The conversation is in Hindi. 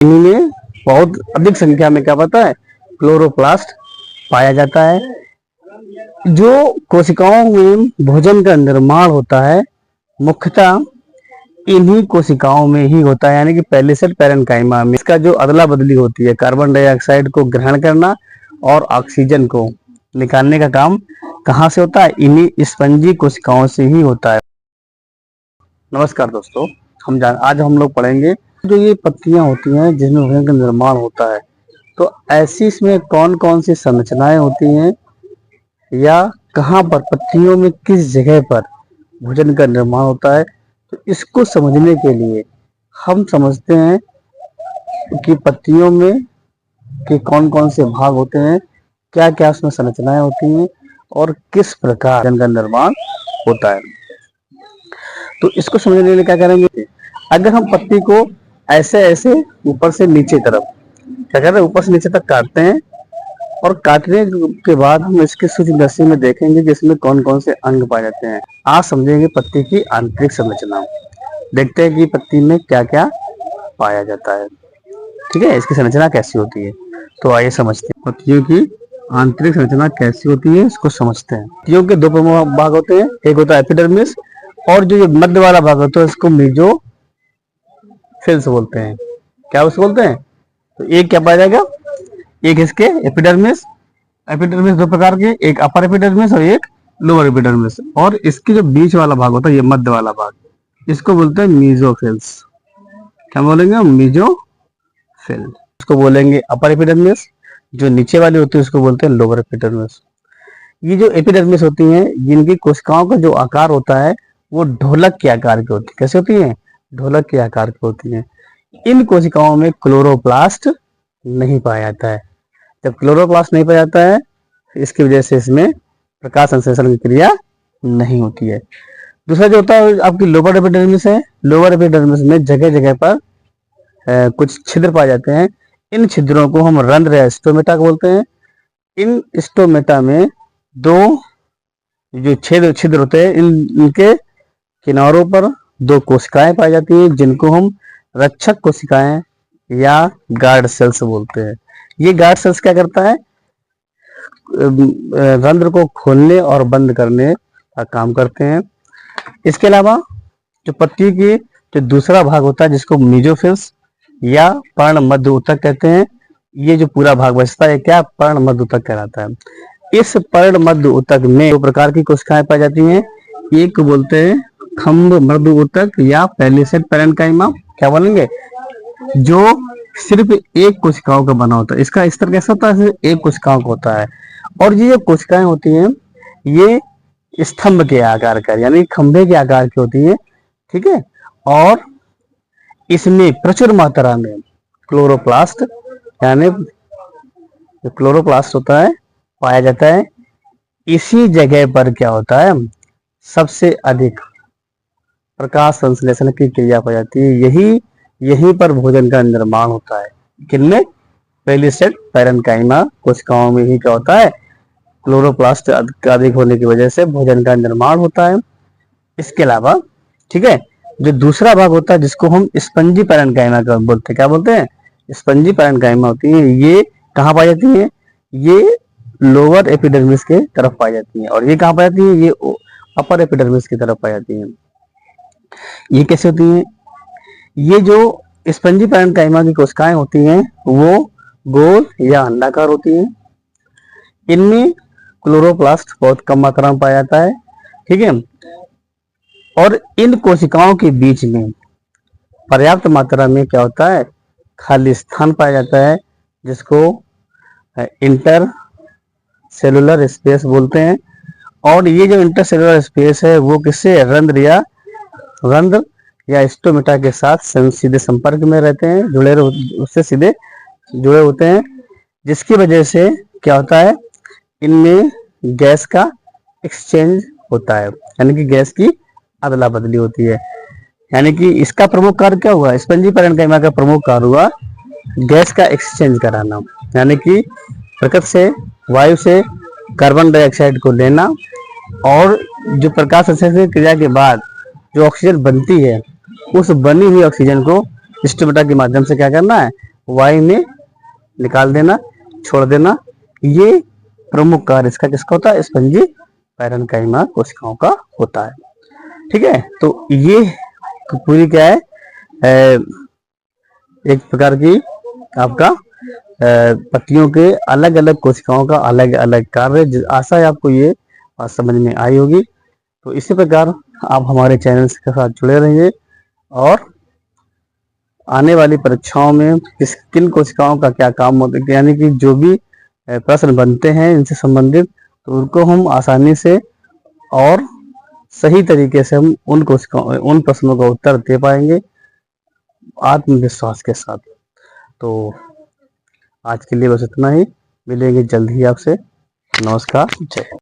इनमें बहुत अधिक संख्या में क्या पता है, क्लोरोप्लास्ट पाया जाता है। जो कोशिकाओं में भोजन का निर्माण होता है मुख्यतः इन्हीं कोशिकाओं में ही होता है, यानी कि पहले से पैरेन्काइमा में। इसका जो अदला बदली होती है, कार्बन डाइऑक्साइड को ग्रहण करना और ऑक्सीजन को निकालने का काम कहाँ से होता है, इन्हीं स्पंजी कोशिकाओं से ही होता है। नमस्कार दोस्तों, आज हम लोग पढ़ेंगे जो ये पत्तियां होती हैं जिसमें भोजन का निर्माण होता है, तो ऐसी इसमें कौन कौन सी संरचनाएं होती हैं या कहाँ पर पत्तियों में किस जगह पर भोजन का निर्माण होता है। तो इसको समझने के लिए हम समझते हैं कि पत्तियों में के कौन कौन से भाग होते हैं, क्या क्या उसमें संरचनाएं होती हैं और किस प्रकार भोजन का निर्माण होता है। तो इसको समझने के लिए क्या करेंगे, अगर हम पत्ती को ऐसे ऐसे ऊपर से नीचे तरफ क्या कर रहे हैं, ऊपर से नीचे तक काटते हैं और काटने के बाद हम इसके सूक्ष्मदर्शी में देखेंगे कि इसमें कौन कौन से अंग पाए जाते हैं। आज समझेंगे पत्ती की आंतरिक संरचना, देखते हैं कि पत्ती में क्या क्या पाया जाता है। ठीक है, इसकी संरचना कैसी होती है, तो आइए समझते हैं पत्तियों की आंतरिक संरचना कैसी होती है, इसको समझते हैं। पत्तियों के दो प्रमुख भाग होते हैं, एक होता है एपिडर्मिस और जो मध्य वाला भाग होता है उसको मेसोफिल्स बोलते हैं। क्या उसको बोलते हैं, तो एक क्या पाया जाएगा, एक इसके एपिडर्मिस दो प्रकार के, एक अपर एपिडर्मिस और एक लोअर एपिडर्मिस, और इसके जो बीच वाला भाग होता है ये मध्य वाला भाग, इसको बोलते हैं मेसोफिल्स। क्या बोलेंगे हम, मेसोफिल। इसको बोलेंगे अपर एपिडर्मिस, जो नीचे वाली होती है उसको बोलते हैं लोअर एपिडर्मिस। ये जो एपिडर्मिस होती हैं जिनकी कोशिकाओं का जो आकार होता है वो ढोलक के आकार की होती है। कैसे होती है, ढोलक के आकार की होती है। इन कोशिकाओं में क्लोरोप्लास्ट नहीं पाया जाता है। जब क्लोरोप्लास्ट नहीं पाया जाता है इसकी वजह से इसमें प्रकाश संश्लेषण की क्रिया नहीं होती है। दूसरा जो होता है आपकी लोअर एपिडर्मिस है। लोअर एपिडर्मिस में जगह जगह पर कुछ छिद्र पाए जाते हैं। इन छिद्रों को हम रंध्र या स्टोमेटा बोलते हैं। इन स्टोमेटा में दो जो छिद्र होते हैं, इनके किनारों पर दो कोशिकाएं पाई जाती हैं जिनको हम रक्षक कोशिकाएं या गार्ड सेल्स बोलते हैं। ये गार्ड सेल्स क्या करता है, रंध्र को खोलने और बंद करने का काम करते हैं। इसके अलावा जो पत्ती की जो दूसरा भाग होता है जिसको मेसोफिल्स या पर्ण मध्य ऊतक कहते हैं, ये जो पूरा भाग बचता है क्या, पर्ण मध्य ऊतक कहलाता है। इस पर्ण मध्य ऊतक में दो प्रकार की कोशिकाएं पाई जाती हैं, एक को बोलते हैं खम्भ मध्य ऊतक या पैलिसेड पैरेन्काइमा। क्या बोलेंगे, जो सिर्फ एक कोशिकाओं का बना होता है। इसका स्तर कैसा होता है, सिर्फ एक कोशिकाओं का होता है। और ये जो कोशिकाएं होती हैं ये स्तंभ के आकार का यानी खंभे के आकार की होती है। ठीक है, और इसमें प्रचुर मात्रा में क्लोरोप्लास्ट यानी जो क्लोरोप्लास्ट होता है पाया जाता है। इसी जगह पर क्या होता है, सबसे अधिक प्रकाश संश्लेषण की क्रिया पाई जाती है। यहीं पर भोजन का निर्माण होता है। किनमें, पैलिसेड पैरेन्काइमा कोशिकाओं में ही क्या होता है, क्लोरोप्लास्ट अधिक होने की वजह से भोजन का निर्माण होता है। इसके अलावा ठीक है, जो दूसरा भाग होता है जिसको हम स्पंजी पैरेन्काइमा का बोलते हैं। क्या बोलते हैं, स्पंजी पैरेन्काइमा होती है। ये कहाँ पाई जाती है, ये लोअर एपिडर्मिस के तरफ पाई जाती है। और ये कहाँ पाई जाती है, ये अपर एपिडर्मिस की तरफ पाई जाती है। ये कैसे होती है, ये जो स्पंजी पैरेन्काइमा की कोशिकाएं होती हैं वो गोल या अंडाकार होती हैं। इनमें क्लोरोप्लास्ट बहुत कम मात्रा में पाया जाता है। ठीक है, और इन कोशिकाओं के बीच में पर्याप्त मात्रा में क्या होता है, खाली स्थान पाया जाता है जिसको इंटर सेलुलर स्पेस बोलते हैं। और ये जो इंटर सेलुलर स्पेस है वो किससे, रंध्र या स्टोमेटा के साथ सीधे संपर्क में रहते हैं, उससे सीधे जुड़े होते हैं, जिसकी वजह से क्या होता है, इनमें गैस का एक्सचेंज होता है, यानी कि गैस की अदला बदली होती है। यानी कि इसका प्रमुख कार्य क्या हुआ, स्पंजी पैरेन्काइमा का प्रमुख कार्य हुआ गैस का एक्सचेंज कराना, यानी कि प्रकृति से वायु से कार्बन डाइऑक्साइड को लेना और जो प्रकाश संश्लेषण क्रिया के बाद जो ऑक्सीजन बनती है उस बनी हुई ऑक्सीजन को स्टोमेटा के माध्यम से क्या करना है, वाई में निकाल देना, छोड़ देना। ये प्रमुख कार्य इसका किसका होता है? स्पंजी पैरेन्काइमा कोशिकाओं का होता है। ठीक है, तो ये पूरी क्या है, एक प्रकार की आपका पत्तियों के अलग अलग कोशिकाओं का अलग अलग कार्य। आशा है आपको ये बात समझ में आई होगी। तो इसी प्रकार आप हमारे चैनल के साथ जुड़े रहिए और आने वाली परीक्षाओं में किन कोशिकाओं का क्या काम होता है, यानी कि जो भी प्रश्न बनते हैं इनसे संबंधित, तो उनको हम आसानी से और सही तरीके से हम उन प्रश्नों का उत्तर दे पाएंगे आत्मविश्वास के साथ। तो आज के लिए बस इतना ही, मिलेंगे जल्द ही आपसे। नमस्कार, जय हिंद।